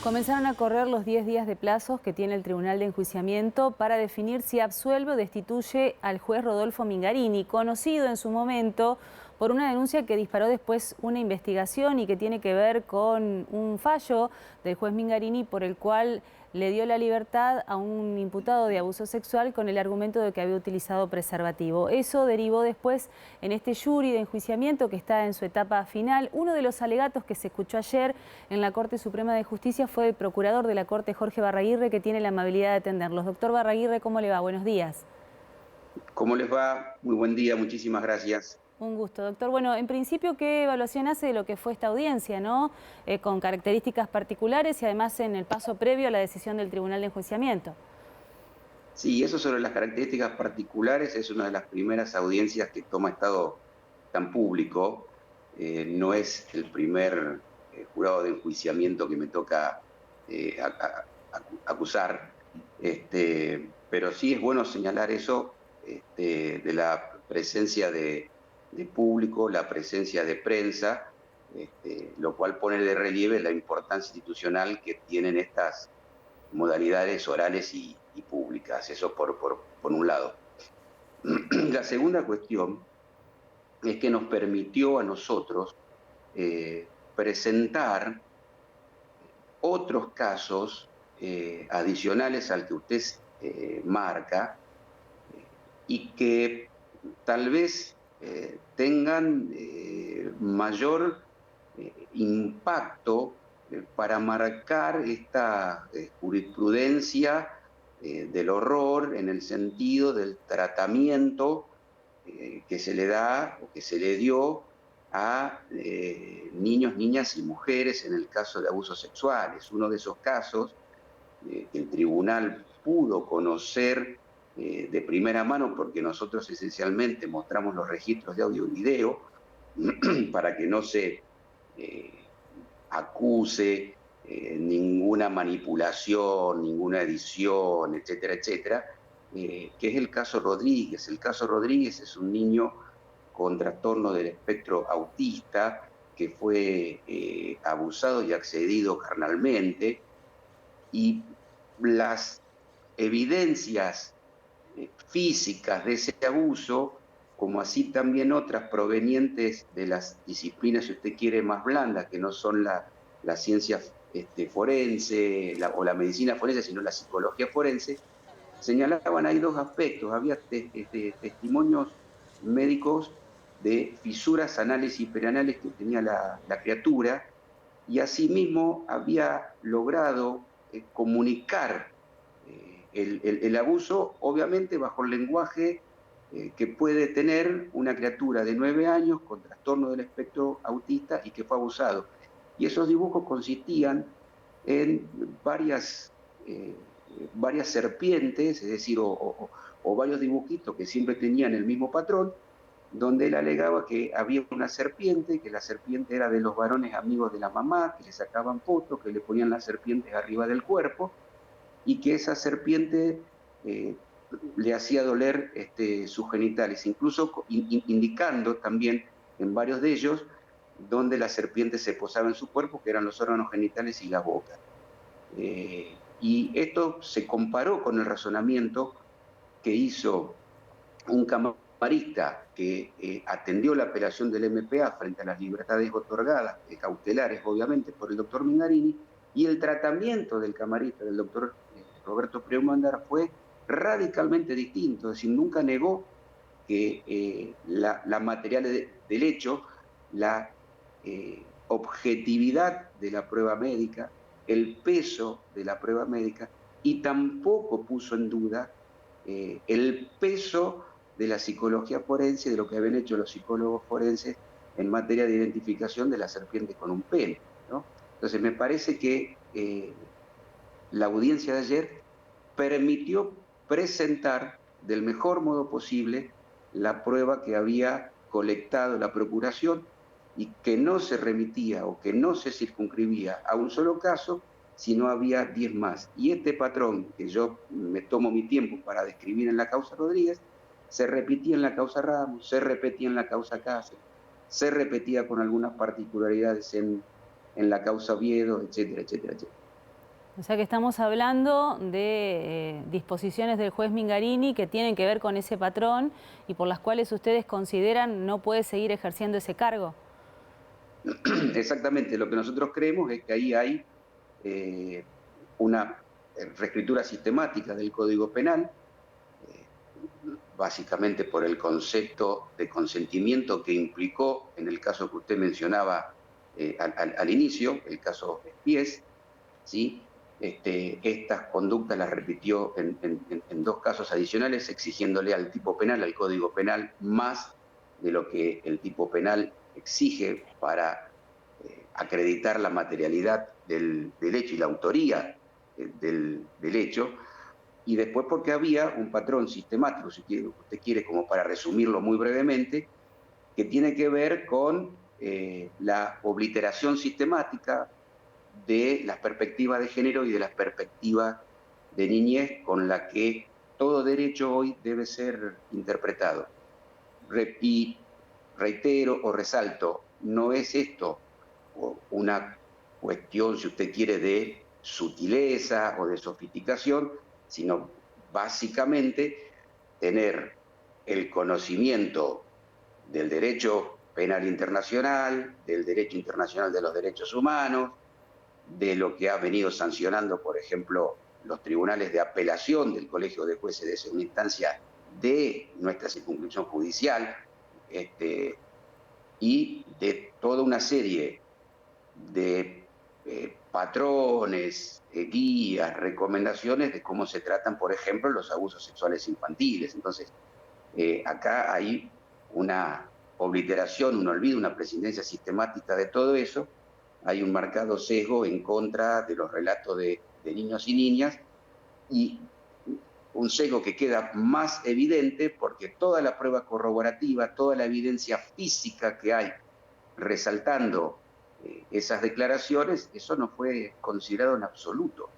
Comenzaron a correr los 10 días de plazos que tiene el Tribunal de Enjuiciamiento para definir si absuelve o destituye al juez Rodolfo Mingarini, conocido en su momento por una denuncia que disparó después una investigación y que tiene que ver con un fallo del juez Mingarini por el cual le dio la libertad a un imputado de abuso sexual con el argumento de que había utilizado preservativo. Eso derivó después en este jury de enjuiciamiento que está en su etapa final. Uno de los alegatos que se escuchó ayer en la Corte Suprema de Justicia fue el procurador de la Corte, Jorge Barraguirre, que tiene la amabilidad de atenderlos. Doctor Barraguirre, ¿cómo le va? Buenos días. ¿Cómo les va? Muy buen día, muchísimas gracias. Un gusto, doctor. Bueno, en principio, ¿qué evaluación hace de lo que fue esta audiencia, ¿no? Con características particulares y además en el paso previo a la decisión del Tribunal de Enjuiciamiento? Sí, eso sobre las características particulares es una de las primeras audiencias que toma estado tan público. No es el primer jurado de enjuiciamiento que me toca acusar, pero sí es bueno señalar eso de la presencia de público, la presencia de prensa, lo cual pone de relieve la importancia institucional que tienen estas modalidades orales y públicas, eso por un lado. La segunda cuestión es que nos permitió a nosotros presentar otros casos adicionales al que usted marca y que tal vez tengan mayor impacto para marcar esta jurisprudencia del horror en el sentido del tratamiento que se le da o que se le dio a niños, niñas y mujeres en el caso de abusos sexuales. Uno de esos casos que el tribunal pudo conocer de primera mano, porque nosotros esencialmente mostramos los registros de audio y video para que no se eh, acuse ninguna manipulación, ninguna edición, etcétera, etcétera, que es el caso Rodríguez. El caso Rodríguez es un niño con trastorno del espectro autista que fue abusado y accedido carnalmente, y las evidencias físicas de ese abuso, como así también otras provenientes de las disciplinas, si usted quiere, más blandas, que no son la ciencia forense o la medicina forense, sino la psicología forense, señalaban ahí dos aspectos. Había testimonios médicos de fisuras anales y perianales que tenía la criatura, y asimismo había logrado comunicar el abuso, obviamente bajo el lenguaje que puede tener una criatura de 9 años con trastorno del espectro autista y que fue abusado. Y esos dibujos consistían en varias serpientes, es decir, o varios dibujitos que siempre tenían el mismo patrón, donde él alegaba que había una serpiente, que la serpiente era de los varones amigos de la mamá, que le sacaban fotos, que le ponían las serpientes arriba del cuerpo, y que esa serpiente le hacía doler sus genitales, incluso indicando también en varios de ellos donde la serpiente se posaba en su cuerpo, que eran los órganos genitales y la boca. Y esto se comparó con el razonamiento que hizo un camarista que atendió la apelación del MPA frente a las libertades otorgadas, cautelares obviamente, por el doctor Mingarini, y el tratamiento del camarista, del doctor Roberto Preumandar, fue radicalmente distinto, es decir, nunca negó que la material del hecho, la objetividad de la prueba médica, el peso de la prueba médica, y tampoco puso en duda el peso de la psicología forense, de lo que habían hecho los psicólogos forenses en materia de identificación de las serpientes con un pene, ¿no? Entonces, me parece que la audiencia de ayer permitió presentar del mejor modo posible la prueba que había colectado la Procuración y que no se remitía o que no se circunscribía a un solo caso, sino había 10 más. Y este patrón, que yo me tomo mi tiempo para describir en la causa Rodríguez, se repetía en la causa Ramos, se repetía en la causa Cáceres, se repetía con algunas particularidades en la causa Oviedo, etcétera, etcétera, etcétera. O sea que estamos hablando de disposiciones del juez Mingarini que tienen que ver con ese patrón y por las cuales ustedes consideran no puede seguir ejerciendo ese cargo. Exactamente, lo que nosotros creemos es que ahí hay una reescritura sistemática del Código Penal, eh, básicamente por el concepto de consentimiento que implicó en el caso que usted mencionaba al inicio, el caso Spies, ¿sí? Estas conductas las repitió en dos casos adicionales, exigiéndole al tipo penal, al Código Penal, más de lo que el tipo penal exige para acreditar la materialidad del hecho y la autoría del hecho, y después porque había un patrón sistemático, si usted quiere, como para resumirlo muy brevemente, que tiene que ver con la obliteración sistemática de las perspectivas de género y de las perspectivas de niñez con la que todo derecho hoy debe ser interpretado. Y reitero o resalto, no es esto una cuestión, si usted quiere, de sutileza o de sofisticación, sino básicamente tener el conocimiento del derecho penal internacional, del derecho internacional de los derechos humanos, de lo que ha venido sancionando, por ejemplo, los tribunales de apelación del Colegio de Jueces de Segunda Instancia de nuestra circunscripción judicial, y de toda una serie de patrones, guías, recomendaciones de cómo se tratan, por ejemplo, los abusos sexuales infantiles. Entonces, acá hay una obliteración, un olvido, una prescindencia sistemática de todo eso. Hay un marcado sesgo en contra de los relatos de niños y niñas, y un sesgo que queda más evidente porque toda la prueba corroborativa, toda la evidencia física que hay resaltando esas declaraciones, eso no fue considerado en absoluto.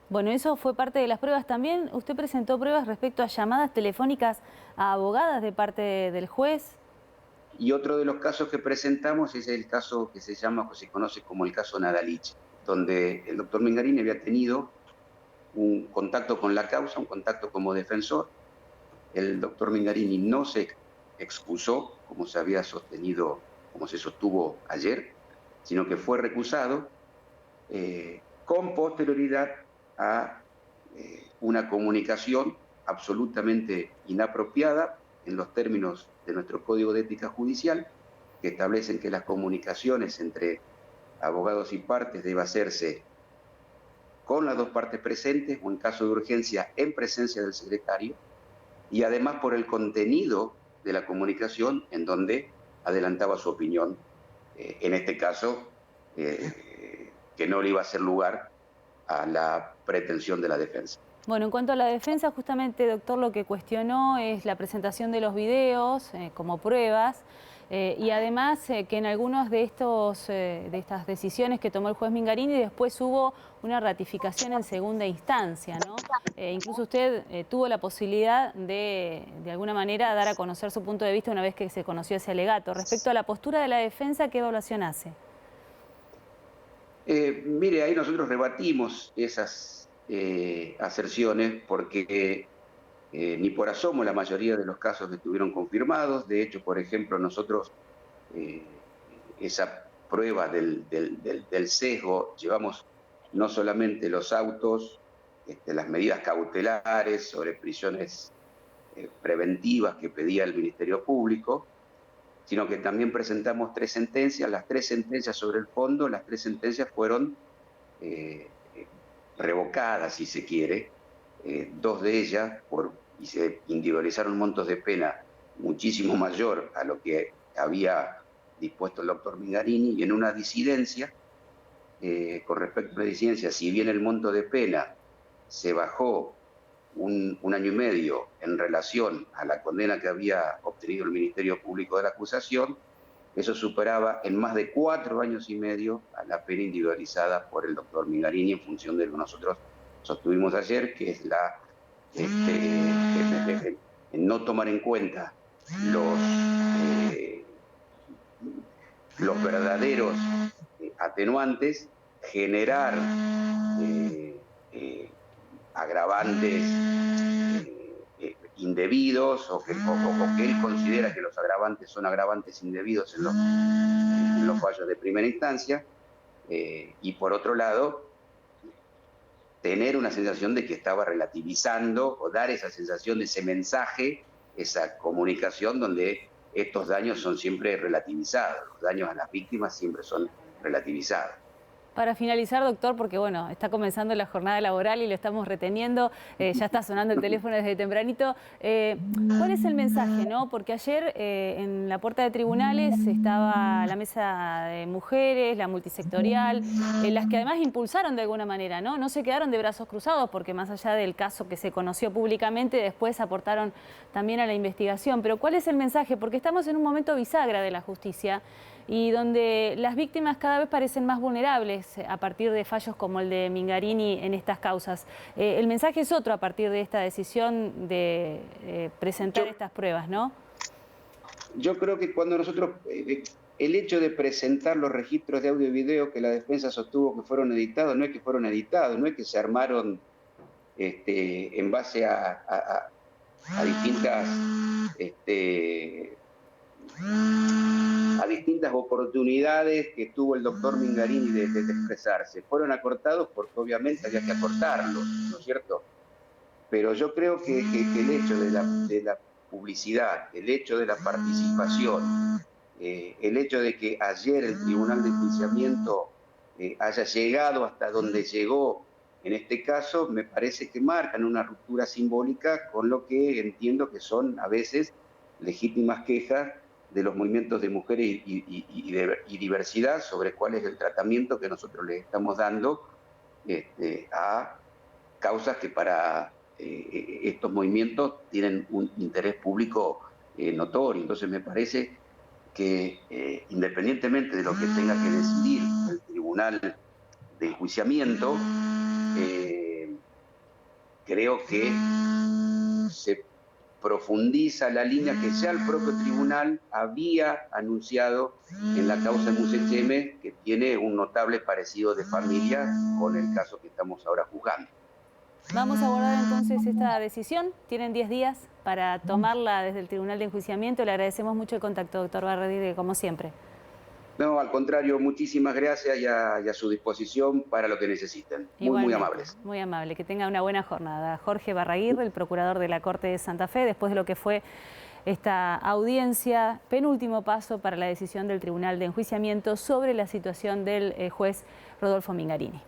Bueno, eso fue parte de las pruebas. También usted presentó pruebas respecto a llamadas telefónicas a abogadas de parte del juez. Y otro de los casos que presentamos es el caso que se llama, que se conoce como el caso Nadalich, donde el doctor Mingarini había tenido un contacto con la causa, un contacto como defensor. El doctor Mingarini no se excusó, como se había sostenido, como se sostuvo ayer, sino que fue recusado con posterioridad a una comunicación absolutamente inapropiada en los términos de nuestro Código de Ética Judicial, que establecen que las comunicaciones entre abogados y partes deben hacerse con las dos partes presentes o en caso de urgencia en presencia del secretario, y además por el contenido de la comunicación en donde adelantaba su opinión, en este caso, que no le iba a hacer lugar a la pretensión de la defensa. Bueno, en cuanto a la defensa, justamente, doctor, lo que cuestionó es la presentación de los videos como pruebas y además que en algunos de estas decisiones que tomó el juez Mingarini después hubo una ratificación en segunda instancia, ¿no? Incluso usted tuvo la posibilidad de alguna manera dar a conocer su punto de vista una vez que se conoció ese alegato. Respecto a la postura de la defensa, ¿qué evaluación hace? Mire, ahí nosotros rebatimos esas aserciones porque ni por asomo la mayoría de los casos estuvieron confirmados. De hecho, por ejemplo, nosotros eh, esa prueba del sesgo llevamos no solamente los autos, las medidas cautelares sobre prisiones preventivas que pedía el Ministerio Público, sino que también presentamos tres sentencias. Las tres sentencias sobre el fondo, las tres sentencias fueron eh, revocadas, si se quiere, dos de ellas, y se individualizaron montos de pena muchísimo mayor a lo que había dispuesto el doctor Mingarini, y en una disidencia, con respecto a una disidencia, si bien el monto de pena se bajó un año y medio en relación a la condena que había obtenido el Ministerio Público de la acusación, eso superaba en más de 4 años y medio a la pena individualizada por el doctor Mingarini en función de lo que nosotros sostuvimos ayer, que es no tomar en cuenta los verdaderos atenuantes, generar agravantes indebidos o que él considera que los agravantes son agravantes indebidos en los fallos de primera instancia. Y por otro lado, tener una sensación de que estaba relativizando o dar esa sensación de ese mensaje, esa comunicación donde estos daños son siempre relativizados, los daños a las víctimas siempre son relativizados. Para finalizar, doctor, porque bueno, está comenzando la jornada laboral y lo estamos reteniendo, ya está sonando el teléfono desde tempranito. ¿Cuál es el mensaje, no? Porque ayer en la puerta de tribunales estaba la mesa de mujeres, la multisectorial, las que además impulsaron de alguna manera, ¿no? No se quedaron de brazos cruzados porque más allá del caso que se conoció públicamente, después aportaron también a la investigación. Pero ¿cuál es el mensaje? Porque estamos en un momento bisagra de la justicia y donde las víctimas cada vez parecen más vulnerables a partir de fallos como el de Mingarini en estas causas. El mensaje es otro a partir de esta decisión de presentar estas pruebas, ¿no? Yo creo que cuando nosotros, el hecho de presentar los registros de audio y video que la defensa sostuvo que fueron editados, no es que fueron editados, no es que se armaron en base a distintas oportunidades que tuvo el doctor Mingarini de expresarse. Fueron acortados porque obviamente había que acortarlos, ¿no es cierto? Pero yo creo que el hecho de la publicidad, el hecho de la participación, el hecho de que ayer el Tribunal de Enjuiciamiento haya llegado hasta donde llegó en este caso, me parece que marcan una ruptura simbólica con lo que entiendo que son a veces legítimas quejas de los movimientos de mujeres y diversidad sobre cuál es el tratamiento que nosotros les estamos dando a causas que para estos movimientos tienen un interés público notorio. Entonces me parece que independientemente de lo que tenga que decidir el Tribunal de Enjuiciamiento, creo que se profundiza la línea que ya el propio tribunal había anunciado en la causa Musecheme, que tiene un notable parecido de familia con el caso que estamos ahora juzgando. Vamos a abordar entonces esta decisión. Tienen 10 días para tomarla desde el Tribunal de Enjuiciamiento. Le agradecemos mucho el contacto, doctor Barradí, como siempre. No, al contrario, muchísimas gracias y a su disposición para lo que necesiten. Muy amables. Muy amable, que tenga una buena jornada. Jorge Barraguirre, el procurador de la Corte de Santa Fe, después de lo que fue esta audiencia, penúltimo paso para la decisión del Tribunal de Enjuiciamiento sobre la situación del juez Rodolfo Mingarini.